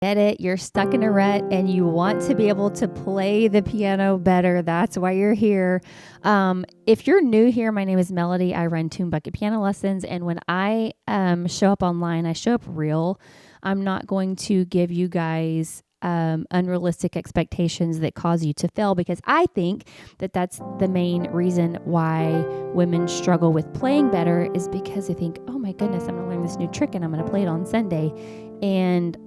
Get it? You're stuck in a rut and you want to be able to play the piano better. That's why you're here. If you're new here, my name is Melody. I run Tune Bucket Piano Lessons. And when I show up online, I show up real. I'm not going to give you guys unrealistic expectations that cause you to fail, because I think that that's the main reason why women struggle with playing better, is because they think, oh my goodness, I'm going to learn this new trick and I'm going to play it on Sunday. And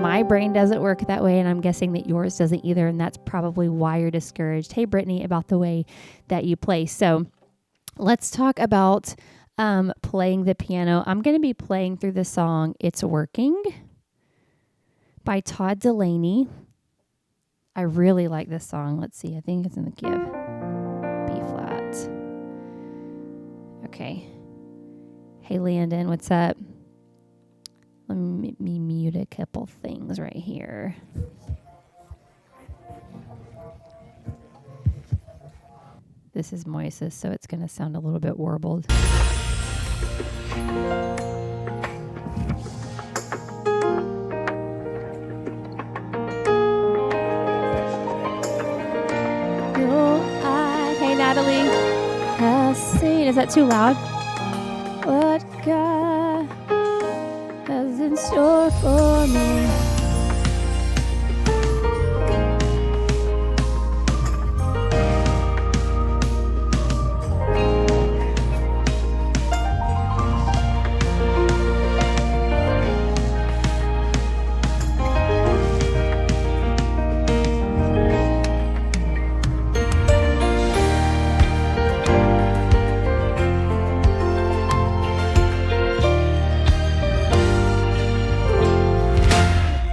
my brain doesn't work that way, and I'm guessing that yours doesn't either, and that's probably why you're discouraged. Hey, Brittany, about the way that you play. So let's talk about playing the piano. I'm going to be playing through the song It's Working by Todd Delaney. I really like this song. Let's see. I think it's in the give. B flat. Okay. Hey, Landon, what's up? Let me mute a couple things right here. This is Moises, so it's going to sound a little bit warbled. Hey, Natalie. Is that too loud? What God has in store for me.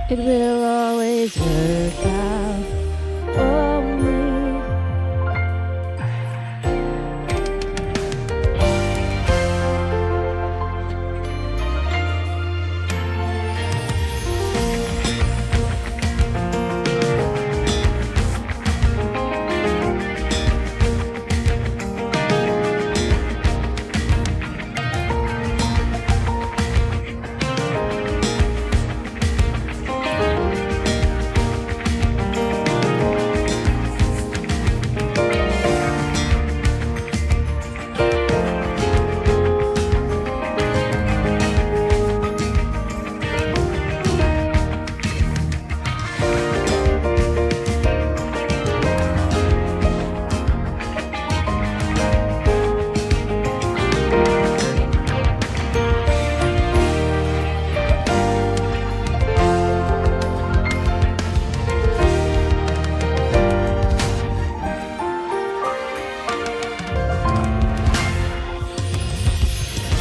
It will always work out for me.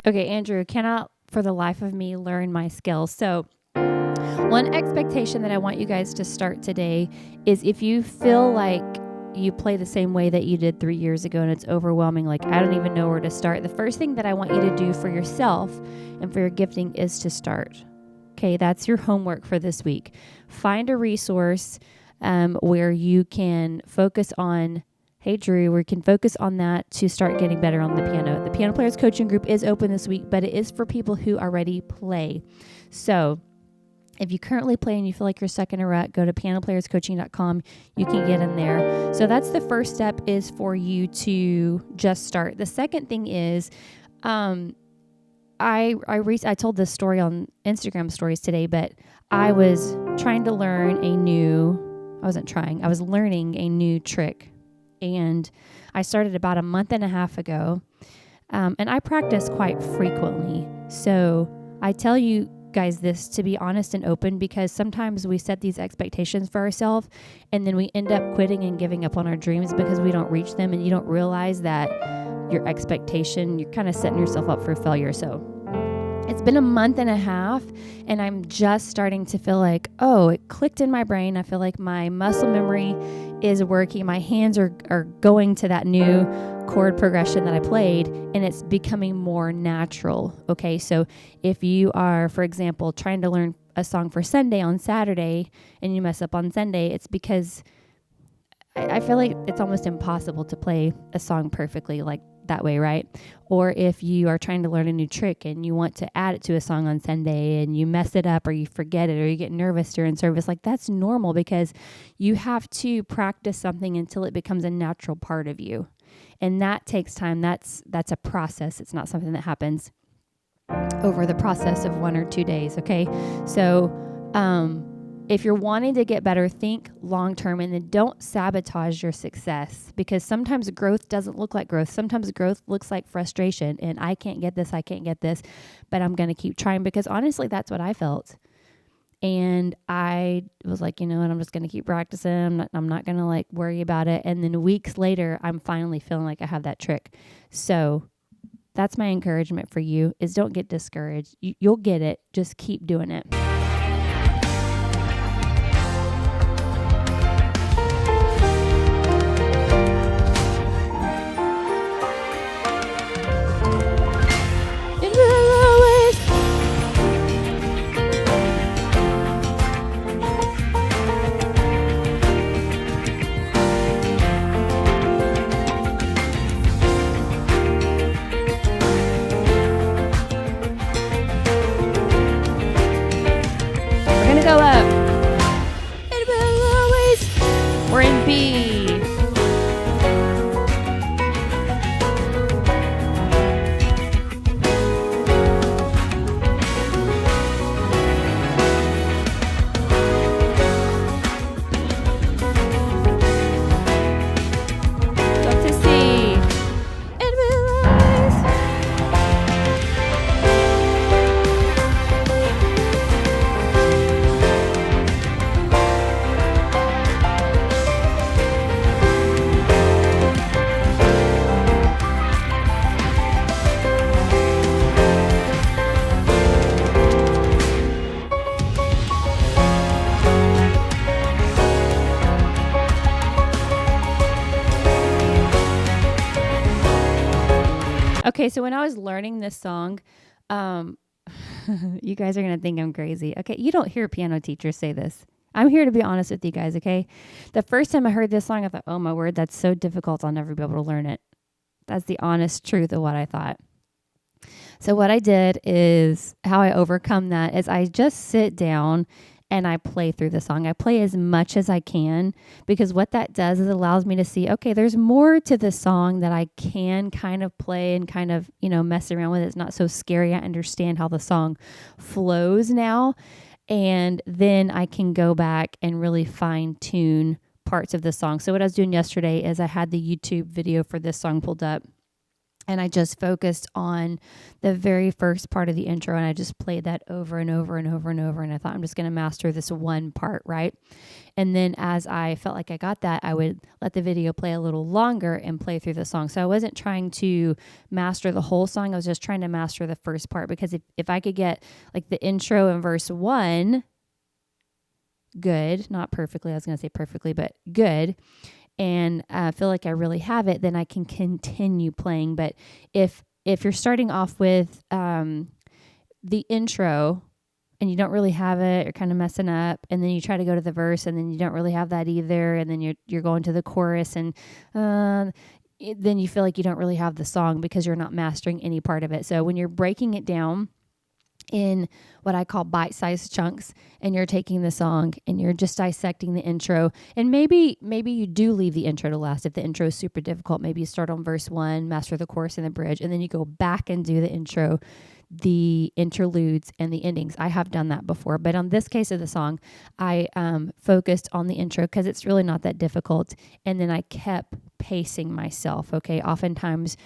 Okay, Andrew, cannot for the life of me learn my skills. So one expectation that I want you guys to start today is, if you feel like you play the same way that you did 3 years ago and it's overwhelming, like I don't even know where to start, the first thing that I want you to do for yourself and for your gifting is to start. Okay, that's your homework for this week. Find a resource where you can focus on, hey, Drew, we can focus on that to start getting better on the piano. The Piano Players Coaching Group is open this week, but it is for people who already play. So if you currently play and you feel like you're stuck in a rut, go to pianoplayerscoaching.com. You can get in there. So that's the first step, is for you to just start. The second thing is, I told this story on Instagram stories today, but I was learning a new trick. And I started about a month and a half ago, and I practice quite frequently. So I tell you guys this to be honest and open, because sometimes we set these expectations for ourselves and then we end up quitting and giving up on our dreams because we don't reach them, and you don't realize that your expectation, you're kind of setting yourself up for failure. So it's been a month and a half, and I'm just starting to feel like, oh, it clicked in my brain. I feel like my muscle memory is working. My hands are going to that new chord progression that I played, and it's becoming more natural. Okay, so if you are, for example, trying to learn a song for Sunday on Saturday and you mess up on Sunday, it's because I feel like it's almost impossible to play a song perfectly. Like, that way, right? Or if you are trying to learn a new trick and you want to add it to a song on Sunday and you mess it up or you forget it or you get nervous during service, like that's normal because you have to practice something until it becomes a natural part of you. And that takes time. That's a process. It's not something that happens over the process of 1 or 2 days, okay? So if you're wanting to get better, think long-term and then don't sabotage your success, because sometimes growth doesn't look like growth. Sometimes growth looks like frustration and I can't get this, but I'm going to keep trying, because honestly, that's what I felt. And I was like, you know what, I'm just going to keep practicing. I'm not going to like worry about it. And then weeks later, I'm finally feeling like I have that trick. So that's my encouragement for you, is don't get discouraged. You'll get it. Just keep doing it. Go up. It will always. We're in B. Go to C. It will always. Okay, so when I was learning this song, you guys are going to think I'm crazy. Okay, you don't hear piano teachers say this. I'm here to be honest with you guys, okay? The first time I heard this song, I thought, oh my word, that's so difficult. I'll never be able to learn it. That's the honest truth of what I thought. So what I did is, how I overcome that is I just sit down and I play through the song. I play as much as I can, because what that does is it allows me to see, okay, there's more to the song that I can kind of play and kind of, mess around with. It's not so scary. I understand how the song flows now. And then I can go back and really fine tune parts of the song. So what I was doing yesterday is I had the YouTube video for this song pulled up, and I just focused on the very first part of the intro, and I just played that over and over and over and over. And I thought, I'm just going to master this one part, right? And then as I felt like I got that, I would let the video play a little longer and play through the song. So I wasn't trying to master the whole song. I was just trying to master the first part, because if I could get like the intro in verse 1 good, not perfectly, I was going to say perfectly, but good, and feel like I really have it, then I can continue playing. But if you're starting off with the intro and you don't really have it, you're kind of messing up, and then you try to go to the verse and then you don't really have that either, and then you're going to the chorus, and then you feel like you don't really have the song because you're not mastering any part of it. So when you're breaking it down in what I call bite-sized chunks, and you're taking the song and you're just dissecting the intro, and maybe you do leave the intro to last. If the intro is super difficult, maybe you start on verse 1, master the chorus and the bridge, and then you go back and do the intro, the interludes, and the endings. I have done that before, but on this case of the song, I focused on the intro because it's really not that difficult, and then I kept pacing myself, okay? Oftentimes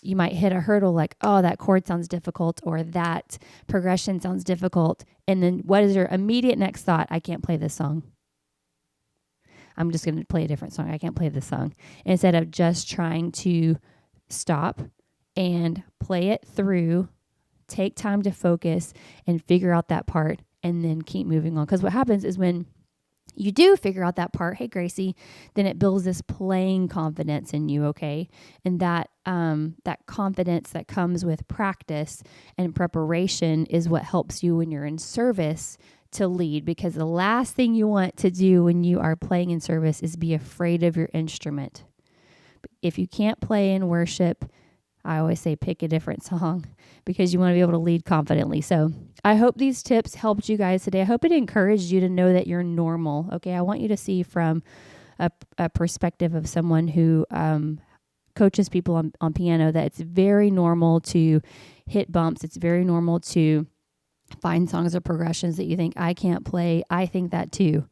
you might hit a hurdle like, oh, that chord sounds difficult, or that progression sounds difficult. And then what is your immediate next thought? I can't play this song. I'm just going to play a different song. I can't play this song. Instead of just trying to stop and play it through, take time to focus and figure out that part, and then keep moving on. Because what happens is when you do figure out that part, hey, Gracie, then it builds this playing confidence in you, okay? And that confidence that comes with practice and preparation is what helps you when you're in service to lead, because the last thing you want to do when you are playing in service is be afraid of your instrument, If you can't play in worship, I always say pick a different song because you want to be able to lead confidently. So I hope these tips helped you guys today. I hope it encouraged you to know that you're normal. Okay. I want you to see from a perspective of someone who coaches people on piano that it's very normal to hit bumps. It's very normal to find songs or progressions that you think, I can't play. I think that too.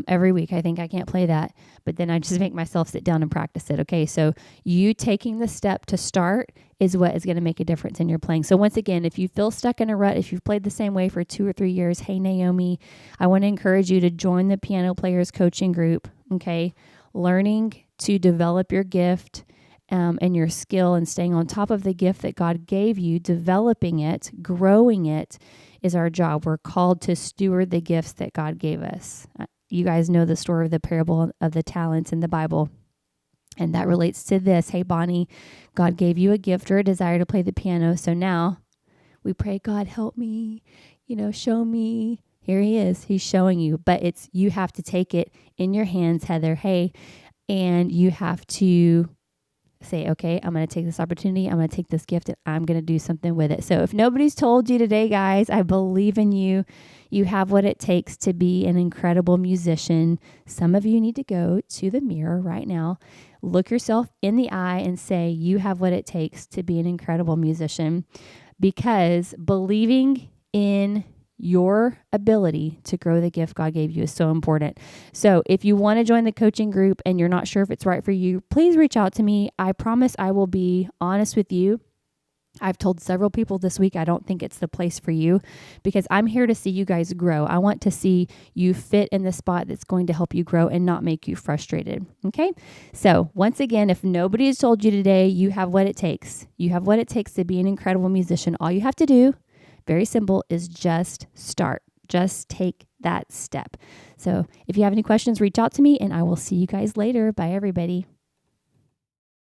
Every week, I think I can't play that, but then I just make myself sit down and practice it. Okay, so you taking the step to start is what is going to make a difference in your playing. So once again, if you feel stuck in a rut, if you've played the same way for 2 or 3 years, hey Naomi, I want to encourage you to join the Piano Players Coaching Group. Okay, learning to develop your gift and your skill and staying on top of the gift that God gave you, developing it, growing it is our job. We're called to steward the gifts that God gave us. You guys know the story of the parable of the talents in the Bible. And that relates to this. Hey, Bonnie, God gave you a gift or a desire to play the piano. So now we pray, God, help me, show me. Here he is. He's showing you. But you have to take it in your hands, Heather. Hey, and you have to say, okay, I'm going to take this opportunity. I'm going to take this gift and I'm going to do something with it. So if nobody's told you today, guys, I believe in you. You have what it takes to be an incredible musician. Some of you need to go to the mirror right now, look yourself in the eye and say, you have what it takes to be an incredible musician, because believing in your ability to grow the gift God gave you is so important. So if you want to join the coaching group and you're not sure if it's right for you, please reach out to me. I promise I will be honest with you. I've told several people this week I don't think it's the place for you, because I'm here to see you guys grow. I want to see you fit in the spot that's going to help you grow and not make you frustrated. Okay? So once again, if nobody has told you today, you have what it takes. You have what it takes to be an incredible musician. All you have to do, very simple, is just start. Just take that step. So if you have any questions, reach out to me and I will see you guys later. Bye, everybody.